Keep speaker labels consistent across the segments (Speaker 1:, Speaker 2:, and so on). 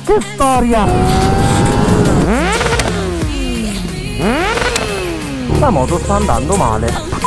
Speaker 1: Che storia! La moto sta andando male.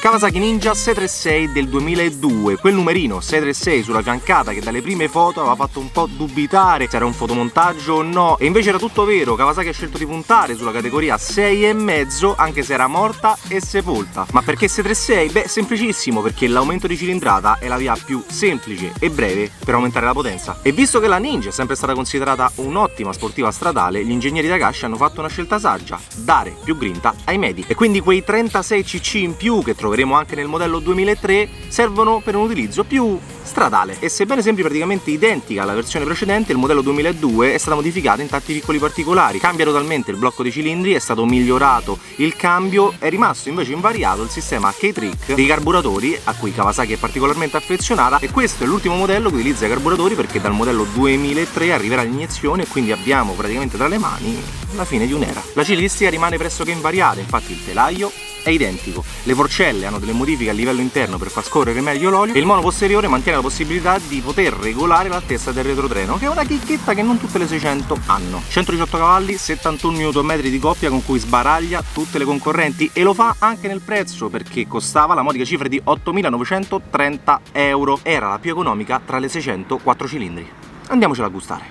Speaker 2: Kawasaki Ninja 636 del 2002, quel numerino 636 sulla fiancata che dalle prime foto aveva fatto un po' dubitare se era un fotomontaggio o no, e invece era tutto vero. Kawasaki ha scelto di puntare sulla categoria 6,5 anche se era morta e sepolta. Ma perché 636? Beh, semplicissimo, perché l'aumento di cilindrata è la via più semplice e breve per aumentare la potenza. E visto che la Ninja è sempre stata considerata un'ottima sportiva stradale, gli ingegneri Takashi hanno fatto una scelta saggia: dare più grinta ai medi. E quindi quei 36 cc in più che troveremo anche nel modello 2003 servono per un utilizzo più stradale. E sebbene sembri praticamente identica alla versione precedente, il modello 2002 è stata modificata in tanti piccoli particolari. Cambia totalmente il blocco dei cilindri, è stato migliorato il cambio, è rimasto invece invariato il sistema K-Trick dei carburatori a cui Kawasaki è particolarmente affezionata, e questo è l'ultimo modello che utilizza i carburatori, perché dal modello 2003 arriverà l'iniezione e quindi abbiamo praticamente tra le mani la fine di un'era. La cilistica rimane pressoché invariata, infatti il telaio è identico, le forcelle hanno delle modifiche a livello interno per far scorrere meglio l'olio e il mono posteriore mantiene la possibilità di poter regolare l'altezza del retrotreno, che è una chicchetta che non tutte le 600 hanno. 118 cavalli, 71 Nm di coppia con cui sbaraglia tutte le concorrenti, e lo fa anche nel prezzo, perché costava la modica cifra di 8.930 euro. Era la più economica tra le 600 4 cilindri. Andiamocela a gustare.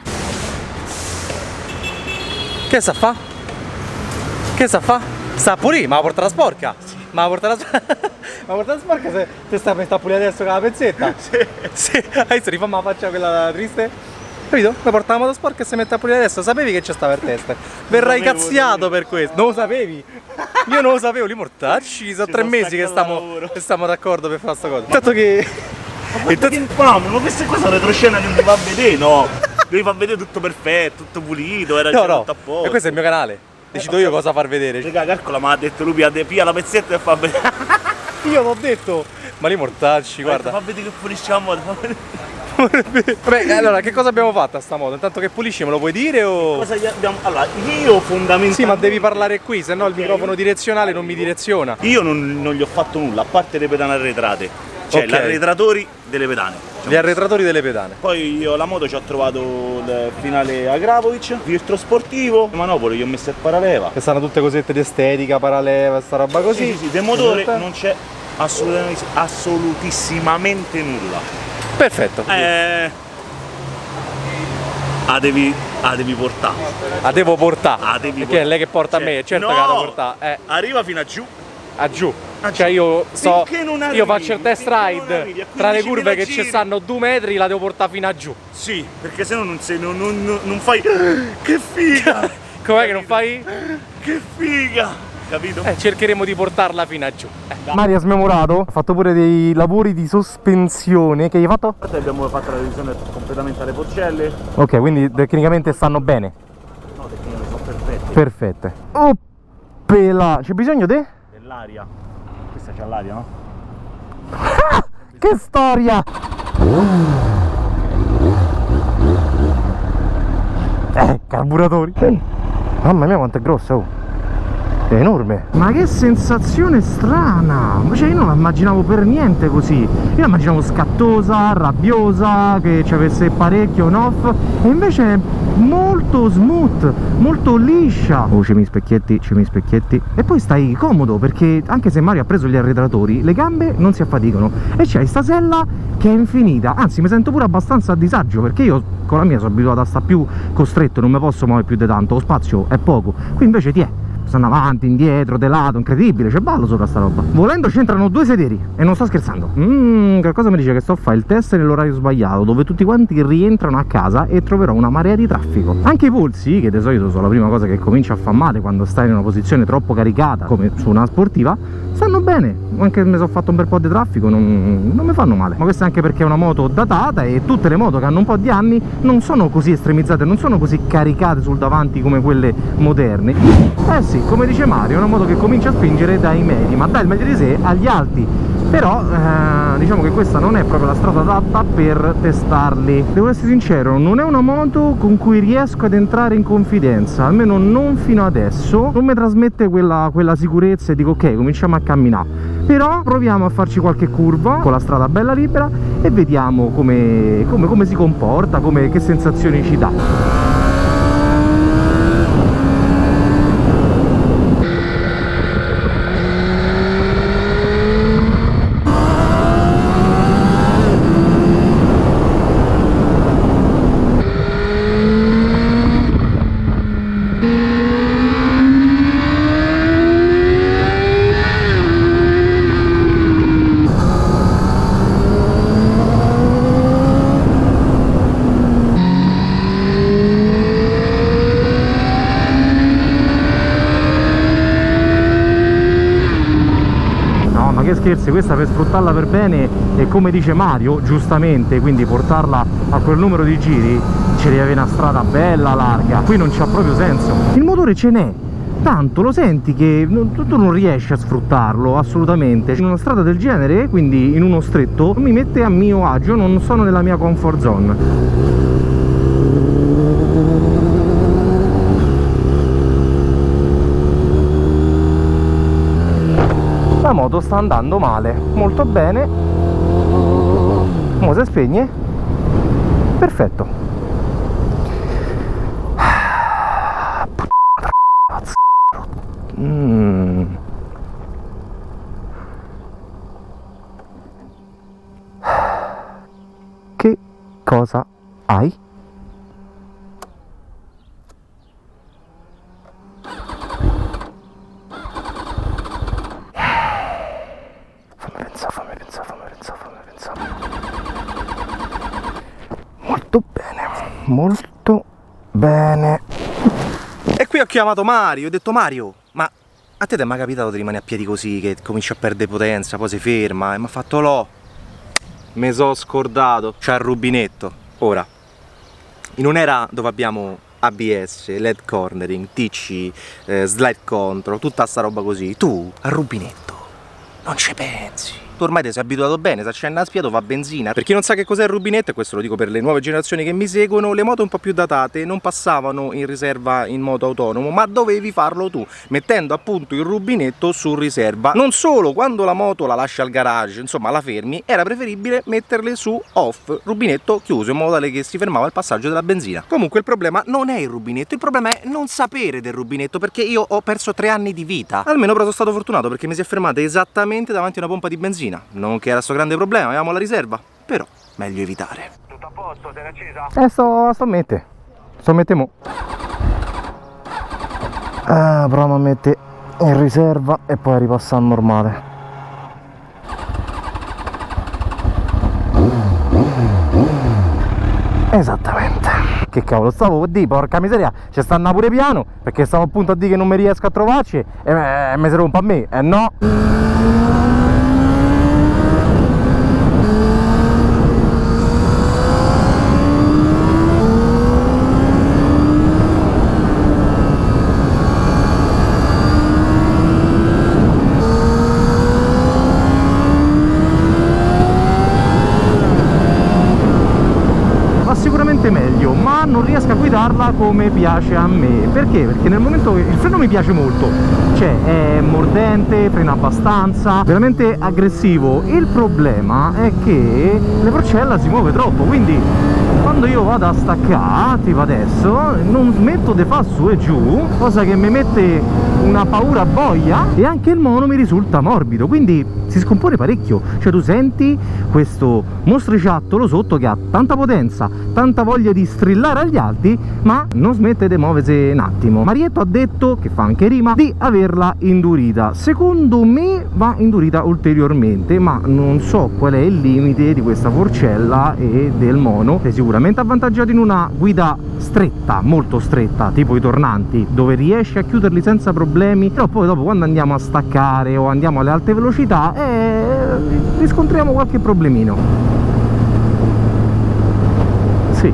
Speaker 1: Che sa fa? Che sa fa? Sta pulì, ma la porta la sporca? Sì. Ma la porta la sporca se te sta a pulire adesso con la pezzetta? Sì. Sì. Adesso rifammo la faccia quella triste? Capito? Mi porta la moto sporca e si mette a pulire adesso. Sapevi che c'è sta per testa? Verrai cazziato per questo. Non lo sapevi? Io non lo sapevo, li mortacci. Sono 3 mesi che stiamo d'accordo per fare sta cosa. Tanto che...
Speaker 3: Ma queste qua sono retroscena che non mi fa vedere, no? Devi far vedere tutto perfetto, tutto pulito, era già tutto a posto.
Speaker 1: E questo è il mio canale. Decido io cosa far vedere.
Speaker 3: Raga, calcola, ma ha detto lui, pia la pezzetta e fa vedere.
Speaker 1: Io l'ho detto. Ma li mortacci, guarda.
Speaker 3: Fa vedere che pulisce la moto.
Speaker 1: Vabbè, allora, che cosa abbiamo fatto a sta moto? Intanto che pulisci, me lo puoi dire o...
Speaker 3: Cosa gli abbiamo... Allora, io fondamentalmente...
Speaker 1: Sì, ma devi parlare qui, se no il microfono direzionale non mi direziona.
Speaker 3: Io non gli ho fatto nulla, a parte le pedane arretrate. Cioè, gli arretratori delle pedane.
Speaker 1: Gli arretratori delle pedane.
Speaker 3: Poi io la moto ci ho trovato il finale Agrapovic, filtro sportivo, manopole gli ho messo il paraleva.
Speaker 1: Che stanno tutte cosette di estetica, paraleva, sta roba così.
Speaker 3: Sì, del motore non c'è assolutissimamente nulla.
Speaker 1: Perfetto.
Speaker 3: Devi portare.
Speaker 1: La devo portare. Perché è lei che porta a me, certo
Speaker 3: no,
Speaker 1: che la devo portare.
Speaker 3: Arriva fino a giù.
Speaker 1: A giù. Cioè io faccio il test ride tra le curve che ci stanno 2 metri, la devo portare fino a giù.
Speaker 3: Sì, perché se no non fai. Che figa!
Speaker 1: Com'è che non fai?
Speaker 3: Che figa! Capito?
Speaker 1: Cercheremo di portarla fino a giù.
Speaker 2: Mario ha smemorato, ha fatto pure dei lavori di sospensione. Che hai fatto?
Speaker 3: Abbiamo fatto la revisione completamente alle forcelle.
Speaker 2: Ok, quindi tecnicamente stanno bene.
Speaker 3: No, tecnicamente sono perfette.
Speaker 2: Perfette. Oh, pela, c'è bisogno di?
Speaker 3: Dell'aria. Questa c'ha l'aria, no?
Speaker 2: Che storia! Carburatori. Mamma mia quanto è grossa, oh! È enorme. Ma che sensazione strana! Cioè io non la immaginavo per niente così. Io la immaginavo scattosa, rabbiosa, che ci avesse parecchio on-off, e invece è molto smooth, molto liscia. Oh, c'è i specchietti, e poi stai comodo, perché anche se Mario ha preso gli arretratori, le gambe non si affaticano e c'hai sta sella che è infinita. Anzi, mi sento pure abbastanza a disagio, perché io con la mia sono abituato a stare più costretto, non mi posso muovere più di tanto, lo spazio è poco. Qui invece ti è stanno avanti, indietro, de lato, incredibile, c'è ballo sopra sta roba. Volendo c'entrano 2 sederi e non sto scherzando. Qualcosa mi dice che sto a fare il test nell'orario sbagliato, dove tutti quanti rientrano a casa e troverò una marea di traffico. Anche i polsi, che di solito sono la prima cosa che comincia a far male quando stai in una posizione troppo caricata, come su una sportiva, stanno bene. Anche se mi sono fatto un bel po' di traffico, non mi fanno male. Ma questo è anche perché è una moto datata e tutte le moto che hanno un po' di anni non sono così estremizzate, non sono così caricate sul davanti come quelle moderne. Eh sì, come dice Mario, è una moto che comincia a spingere dai medi, ma dà il meglio di sé agli alti. Però diciamo che questa non è proprio la strada adatta per testarli. Devo essere sincero, non è una moto con cui riesco ad entrare in confidenza, almeno non fino adesso. Non mi trasmette quella sicurezza e dico ok, cominciamo a camminare. Però proviamo a farci qualche curva con la strada bella libera e vediamo come si comporta, che sensazioni ci dà. Scherzi, questa per sfruttarla per bene e come dice Mario giustamente, quindi portarla a quel numero di giri ci deve avere una strada bella larga, qui non c'ha proprio senso. Il motore ce n'è tanto, lo senti che tu non riesci a sfruttarlo assolutamente. In una strada del genere, quindi in uno stretto, mi mette a mio agio, non sono nella mia comfort zone. La moto sta andando male, molto bene. Mo si spegne. Perfetto. Che cosa hai? Fammi pensare. Molto bene, molto bene. E qui ho chiamato Mario, ho detto Mario, ma a te ti è mai capitato di rimanere a piedi così, che comincia a perdere potenza, poi si ferma? E mi ha fatto l'ho. Me so scordato, c'ha il rubinetto. Ora, in un'era dove abbiamo ABS, LED cornering, TC, slide control, tutta sta roba così, tu al rubinetto non ci pensi. Tu ormai ti sei abituato bene, se accenna a spiato va benzina. Per chi non sa che cos'è il rubinetto, e questo lo dico per le nuove generazioni che mi seguono, le moto un po' più datate non passavano in riserva in modo autonomo, ma dovevi farlo tu, mettendo appunto il rubinetto su riserva. Non solo, quando la moto la lasci al garage, insomma la fermi, era preferibile metterle su off, rubinetto chiuso, in modo tale che si fermava il passaggio della benzina. Comunque il problema non è il rubinetto, il problema è non sapere del rubinetto, perché io ho perso 3 anni di vita. Almeno però sono stato fortunato, perché mi si è fermata esattamente davanti a una pompa di benzina. Non che era sto grande problema, avevamo la riserva, però meglio evitare.
Speaker 3: Tutto a posto, sei accesa?
Speaker 2: Sto a mettere. Sto a mettere mo. Proviamo a mettere in riserva e poi a ripassare al normale. Esattamente. Che cavolo, stavo a dire, porca miseria, ci stanno pure piano, perché stavo appunto a dire che non mi riesco a trovarci e mi si rompe a me, no? Meglio, ma non riesco a guidarla come piace a me. Perché? Perché nel momento che il freno mi piace molto, cioè è mordente, frena abbastanza, veramente aggressivo. Il problema è che le forcella si muove troppo, quindi quando io vado a staccare, tipo adesso, non smetto di fare su e giù, cosa che mi mette una paura boia, e anche il mono mi risulta morbido, quindi si scompone parecchio. Cioè tu senti questo mostriciattolo sotto che ha tanta potenza, tanta voglia di strillare agli altri, ma non smette di muoversi un attimo. Marietto ha detto, che fa anche rima, di averla indurita. Secondo me va indurita ulteriormente, ma non so qual è il limite di questa forcella e del mono. Sei sicuramente avvantaggiato in una guida stretta, molto stretta, tipo i tornanti, dove riesci a chiuderli senza problemi, però poi dopo quando andiamo a staccare o andiamo alle alte velocità riscontriamo qualche problemino. Sì.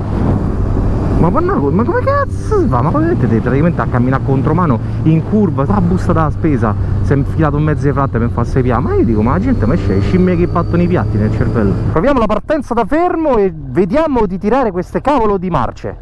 Speaker 2: Ma come cazzo si fa? Ma poi mettete praticamente a camminare contromano in curva, la busta della spesa, si è infilato un mezzo di fratta per farsi piano. Ma io dico, ma la gente ma c'è scimmie che pattono i piatti nel cervello. Proviamo la partenza da fermo e vediamo di tirare queste cavolo di marce.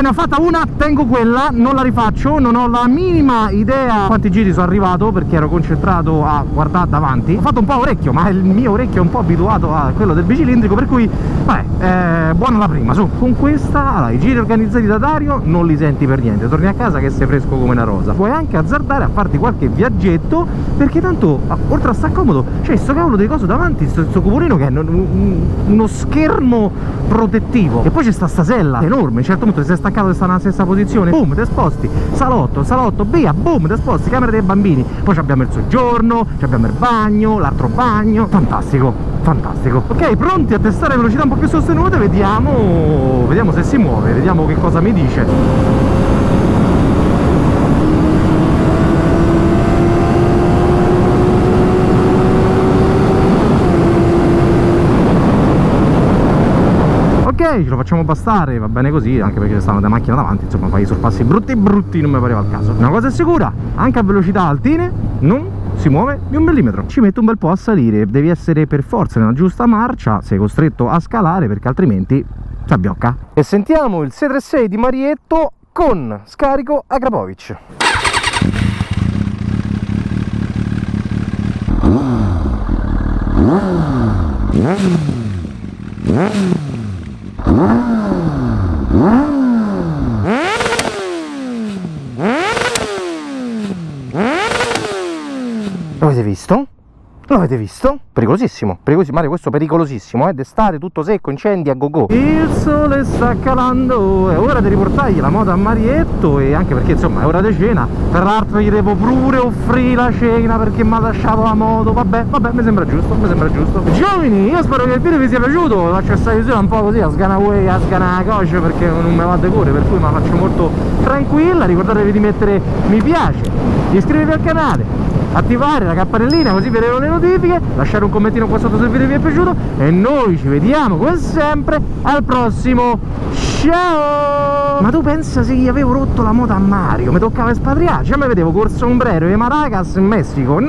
Speaker 2: Ne ho fatta una, tengo quella, non la rifaccio, non ho la minima idea quanti giri sono arrivato perché ero concentrato a guardare davanti. Ho fatto un po' orecchio, ma il mio orecchio è un po' abituato a quello del bicilindrico, per cui vabbè, buona la prima, su. Con questa, allora, i giri organizzati da Dario non li senti per niente, torni a casa che sei fresco come una rosa. Puoi anche azzardare a farti qualche viaggetto, perché tanto, oltre a sta comodo, c'è sto cavolo di coso davanti, sto cupolino che è uno schermo protettivo, e poi c'è sta stasella enorme. A un certo punto ti sei staccato di stare nella stessa posizione, boom, te sposti, salotto, via, boom, te sposti, camera dei bambini, poi abbiamo il soggiorno, abbiamo il bagno, l'altro bagno, fantastico, fantastico. Ok, pronti a testare velocità un po' più sostenute, vediamo se si muove, vediamo che cosa mi dice. Ok, ce lo facciamo bastare, va bene così, anche perché c'è stata una macchina davanti, insomma, fai i sorpassi brutti non mi pareva il caso. Una cosa è sicura, anche a velocità altine non si muove di un millimetro. Ci mette un bel po' a salire, devi essere per forza nella giusta marcia, sei costretto a scalare perché altrimenti ti abbiocca. E sentiamo il 636 di Marietto con scarico Akrapovic. L'avete visto? L'avete visto? Pericolosissimo, pericolosissimo, Mario, questo pericolosissimo, d'estate, tutto secco, incendi a go-go. Il sole sta calando, è ora di riportargli la moto a Marietto, e anche perché insomma è ora di cena. Tra l'altro gli devo pure offrire la cena perché mi ha lasciato la moto. Vabbè, mi sembra giusto, mi sembra giusto. Giovani, io spero che il video vi sia piaciuto, lo faccio stare un po' così a sganaway, a sganacoce, perché non mi va a decore, per cui me la faccio molto tranquilla. Ricordatevi di mettere mi piace, di iscrivervi al canale, attivare la campanellina così vedremo le notifiche, lasciare un commentino qua sotto se il video vi è piaciuto, e noi ci vediamo come sempre al prossimo. Ciao! Ma tu pensa se gli avevo rotto la moto a Mario, mi toccava espatriare, cioè mi vedevo col sombrero e Maracas in Messico.